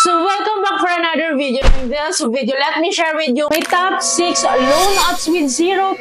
So welcome back for another video. In this video, let me share with you my top 6 loan apps with 0%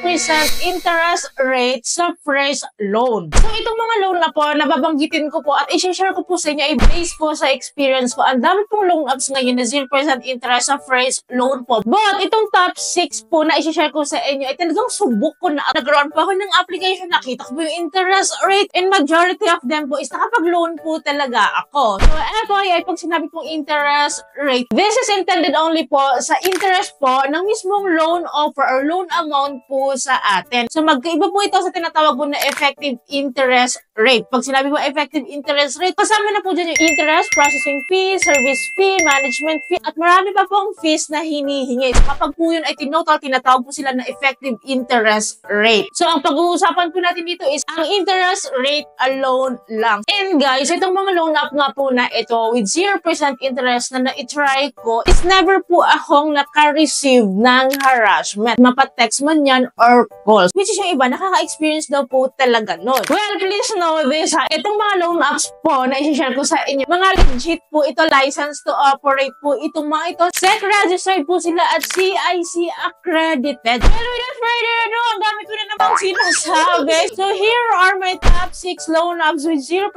interest rate sa fresh loan. So itong mga loan na po, nababanggitin ko po at i-share ko po sa inyo ay based po sa experience ko. Ang dami pong loan apps ngayon na 0% interest sa fresh loan po. But itong top 6 po na i-share ko sa inyo ay talagang subok ko na. Nag-run po ako ng application, nakita ko po yung interest rate and majority of them po is nakapag-loan po talaga ako. So FYI, pag sinabi pong interest rate, this is intended only po sa interest po ng mismong loan offer or loan amount po sa atin. So magkaiba po ito sa tinatawag po na effective interest rate. Pag sinabi po effective interest rate, kasama na po dyan yung interest, processing fee, service fee, management fee, at marami pa pong fees na hinihingi. So kapag po yun ay tinotal, tinatawag po sila na effective interest rate. So ang pag-uusapan po natin dito is ang interest rate alone lang. And guys, itong mga loan app nga po na ito with 0% interest na na-try ko is never po akong naka-receive ng harassment. Mapa-text man yan or calls. Which is yung iba, nakaka-experience daw po talaga nun. Well, please know this ha. Itong mga loan apps po na i-share ko sa inyo, mga legit po ito, license to operate po itong mga ito. SEC registered po sila at CIC accredited. Well, without further ado, ang dami ko na namang sinasabi. So here are my top 6 loan apps with 0%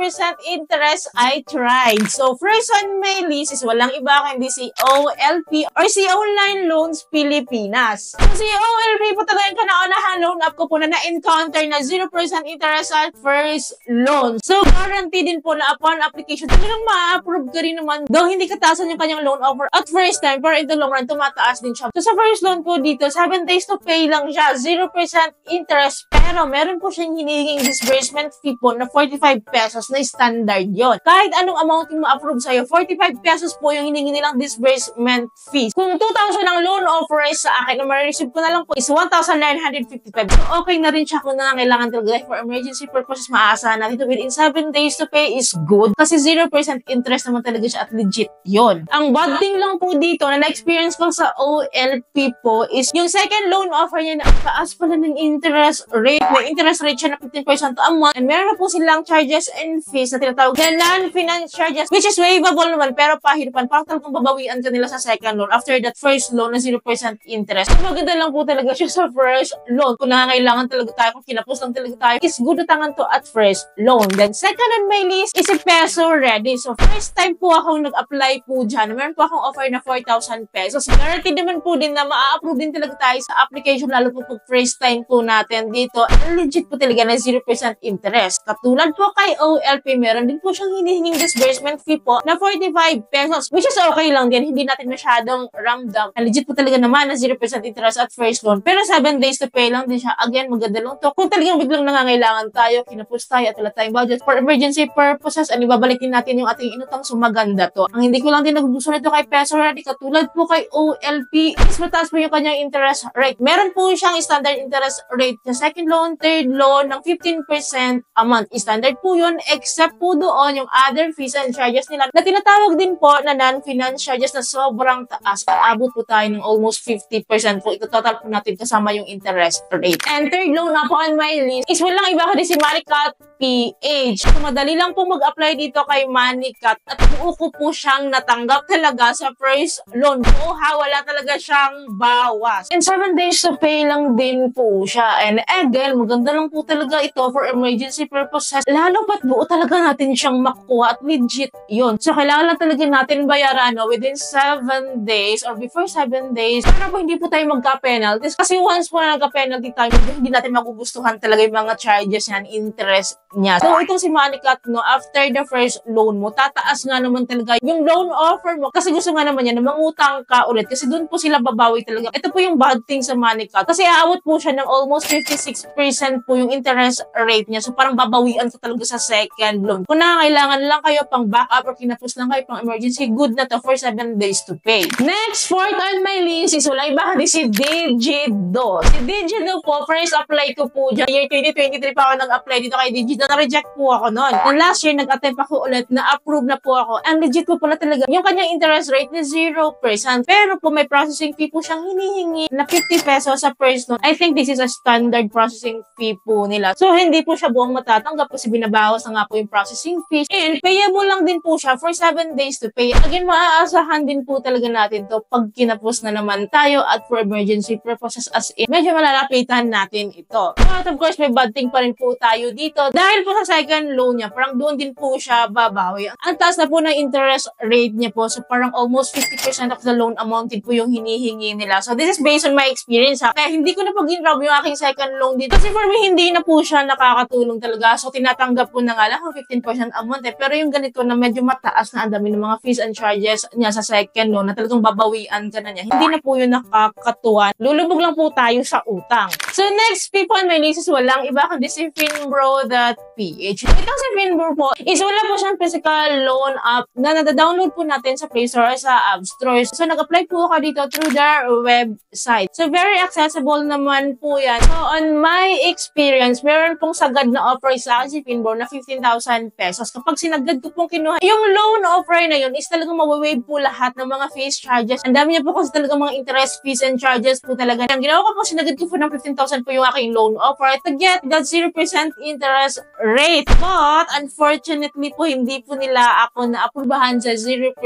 interest I tried. So first on my list is walang iba kundi si OLP or si Online Loans Pilipinas. So si OLP po talagang kanaunahan loan app ko po na na-encounter na 0% interest at first loan. So guarantee din po na upon application talagang ma-approve ka rin naman. Though hindi kataasan yung kanyang loan offer at first time, pero in the long run, tumataas din siya. So sa first loan po dito, 7 days to pay lang siya, 0% interest, pero meron po siyang hinihinging disbursement fee po na 45 pesos na standard yon. Kahit anong amount yung ma-approve sa'yo, 45 pesos po yung hiningi nilang disbursement fee. Kung 2,000 ang loan offer sa akin, na ma-receive ko na lang po is 1,955. So okay na rin siya kung nangangailangan talaga for emergency purposes, maaasahan natin ito within 7 days to pay is good kasi 0% interest naman talaga siya at legit yon. Ang bad thing lang po dito na na-experience ko sa OLP po is yung second loan offer niya na ang taas pala ng interest rate. May interest rate siya na 15% a month and meron na po silang charges and fees na tinatawag na non-finance charges which is waivable naman pero pahirapan. Parang talagang babawian ka nila sa second loan after that first loan na 0% interest. So maganda lang po talaga siya sa first loan. Kung nangangailangan talaga tayo, kung kinapos lang talaga tayo, is good na tangan to at first loan. Then second on my list is si Peso Ready. So first time po akong nag-apply po dyan. Meron po akong offer na 4,000 pesos. Guaranteed naman po din na ma-approve din talaga tayo sa application lalo po pag first time po natin dito. Legit po talaga na 0% interest. Katulad po kay OLP, meron din po siyang hinihinging disbursement fee po na 45 pesos which is okay lang din. Hindi natin masyadong ramdam. Legit po talaga naman na 0% interest at first loan. Pero 7 days to pay lang din siya. Again, maganda lang to. Kung talagang biglang nangangailangan tayo, kinapos tayo at wala tayong budget for emergency purposes, and ibabalikin natin yung ating inutang, so maganda to. Ang hindi ko lang din nagugusto nito kay Peso Ready, katulad po kay OLP, is mataas po yung kanyang interest rate. Meron po siyang standard interest rate sa second loan, third loan ng 15% a month. Standard po yun, except po doon yung other fees and charges nila na tinatawag din po na non-finance charges na sobrang taas. Aabot po tayo ng almost 50% po. Ito total po natin kasama yung interest rate. And third loan na po on my list is walang iba kundi si Manicat PH. So, madali lang po mag-apply dito kay Manicat at buo ko po siyang natanggap talaga sa first loan. Buo ha, wala talaga siyang bawas. And 7 days to pay lang din po siya. And again, maganda lang po talaga ito for emergency purposes. Lalo pat buo talaga natin siyang makukuha at legit yun. So, kailangan lang talaga natin bayaran within 7 days or before 7 days para po hindi po tayo magka-penalties. Kasi once po na nagka-penalty tayo, hindi natin magugustuhan talaga yung mga charges yan, interest niya. So, itong si Manicat, no, after the first loan mo, tataas nga naman talaga yung loan offer mo. Kasi gusto nga naman yan na mangutang ka ulit. Kasi doon po sila babawi talaga. Ito po yung bad thing sa Manicat. Kasi aawat po siya ng almost 56% po yung interest rate niya. So, parang babawian ka talaga sa second loan. Kung nangangailangan lang kayo pang backup or kinapos lang kayo pang emergency, good na to for 7 days to pay. Next, fourth on my list is wala iba kundi si Digido. Si Digido po, first apply ko po dyan. Year 2023 pa ako nag-apply dito kay Digido. legit na na-reject po ako noon. And last year, nag-attempt ako ulit na approve na po ako. And legit po pala talaga yung kanyang interest rate ni 0%. Pero po may processing fee po siyang hinihingi na 50 pesos sa first loan. I think this is a standard processing fee po nila. So, hindi po siya buong matatanggap kasi binabawas na nga po yung processing fee. And payable lang din po siya for 7 days to pay. Again, maaasahan din po talaga natin to pag kinapos na naman tayo at for emergency purposes as in medyo malalapitan natin ito. But of course, may bad thing pa rin po tayo dito. Dahil po sa second loan niya, parang doon din po siya babawi. Ang taas na po ng interest rate niya po. So parang almost 50% of the loan amount din po yung hinihingi nila. So this is based on my experience ha. Kaya hindi ko na pag-inrob yung aking second loan dito. Kasi for me, hindi na po siya nakakatulong talaga. So tinatanggap po na nga lang 15% a month eh. Pero yung ganito na medyo mataas na ang dami ng mga fees and charges niya sa second loan na talagang babawian ka na niya. Hindi na po yun nakakatuwa. Lulubog lang po tayo sa utang. So next, people on my list is walang iba kundi si Finbro.ph. Itong si Finbro po is wala po siyang physical loan app na nada-download po natin sa Play Store or sa App Store. So nag-apply po ako dito through their website. So very accessible naman po yan. So on my experience, meron pong sagad na offer sa akin si Finbro na 15,000 pesos. Kapag sinagad ko pong kinuha, yung loan offer na yun is talagang mawawave po lahat ng mga fees charges. Ang dami niya po kasi talagang mga interest fees and charges po talaga. Ang ginawa ko po, sinagad ko po ng 15,000 po yung aking loan offer to get that 0% interest rate. But, unfortunately po, hindi po nila ako na-aprobahan sa 0%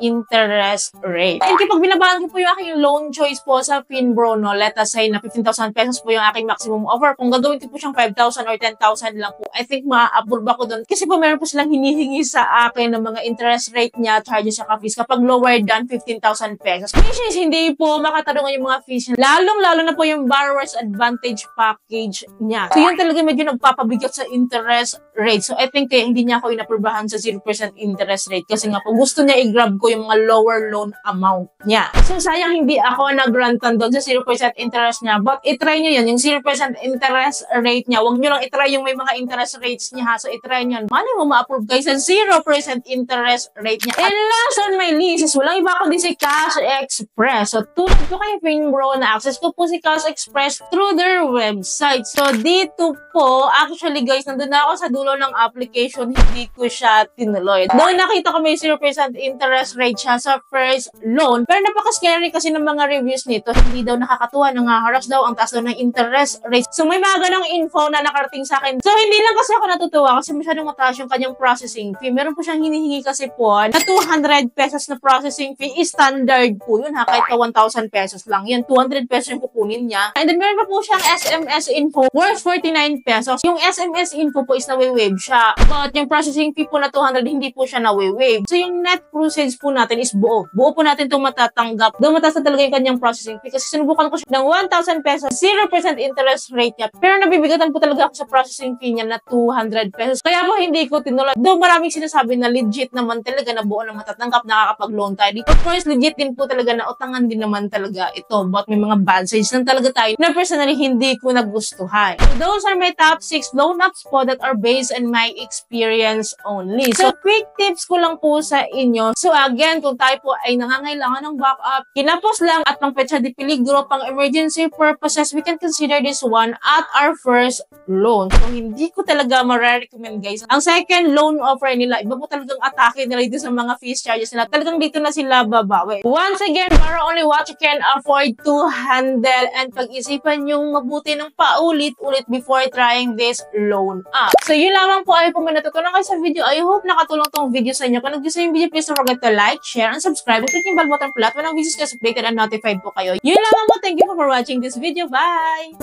interest rate. And kapag binabaan ko po yung aking loan choice po sa Finbro, no, let us say na 15,000 pesos po yung aking maximum offer. Kung gagawin ko po siyang 5,000 or 10,000 lang po, I think ma-approve ako doon. Kasi po meron po silang hinihingi sa akin ng mga interest rate niya, charges sa fees kapag lower than 15,000 pesos. Which is hindi po makatarungan yung mga fees niya. Lalong-lalo na po yung borrower's advantage package niya. So yun talaga medyo nagpapabigat sa interest rate. So I think hindi niya ako inaprubahan sa 0% interest rate kasi nga po gusto niya i-grab ko yung mga lower loan amount niya. So sayang hindi ako nag-grantan doon sa 0% interest niya. But itry niyo yan, yung 0% interest rate niya. Huwag niyo lang itry yung may mga interest rates niya ha. So itry niyo. Mali mo ma-approve guys sa 0% interest rate niya. And last on my list is walang iba kundi si Cash Express. So tulad ko kay Finbro na access ko po si Cash Express through their website. So dito po, actually guys, nandun na ako sa dulo ng application, hindi ko siya tinuloy. Though nakita ko may 0% interest rate siya sa first loan, pero napaka-scary kasi ng mga reviews nito. Hindi daw nakakatuwa, nangaharas daw, ang taas daw ng interest rate. So may mga ganong info na nakarating sa akin. So hindi lang kasi ako natutuwa kasi masyadong mataas yung kanyang processing fee. Meron po siyang hinihingi kasi po na 200 pesos na processing fee is standard po yun ha, kahit ka 1,000 pesos lang yan, 200 pesos yung kukunin niya. And then meron pa po siyang SMS info worth 49 pesos. Yung SMS info po is nawi-wave siya. But yung processing fee po na 200, hindi po siya nawi-wave. So yung net proceeds po natin is buo. Buo po natin itong matatanggap. Doon mataas na talaga yung kanyang processing fee. Kasi sinubukan ko siya ng 1,000 pesos, 0% interest rate niya. Pero nabibigatan po talaga ako sa processing fee niya na 200 pesos. Kaya po hindi ko tinuloy. Doon maraming sinasabi na legit naman talaga na buo na matatanggap, nakakapag-loan tayo. Of course, legit din po talaga na utangan din naman talaga ito. But may mga bad sides lang talaga tayo na personally hindi ko nagustuhan. So those are my top 6 loan apps po that are based on my experience only. So quick tips ko lang po sa inyo. So again, kung tayo po ay nangangailangan ng backup, kinapos lang at pang petsa di peligro, pang emergency purposes, we can consider this one at our first loan. So hindi ko talaga ma-recommend guys. Ang second loan offer nila, iba po talagang atake nila dito sa mga fees charges nila. Talagang dito na sila babawi. Once again, para only what you can afford to handle and pag-isipan yung mabuti ng paulit-ulit before trying this loan app. So yun lamang po ay kung may natutunan kayo sa video. I hope nakatulong tong video sa inyo. Kung nag-gusto yung video, please don't forget to like, share, and subscribe. Click yung bell button po lahat. Walang videos kayo updated and notified po kayo. Yun lamang po. Thank you for watching this video. Bye!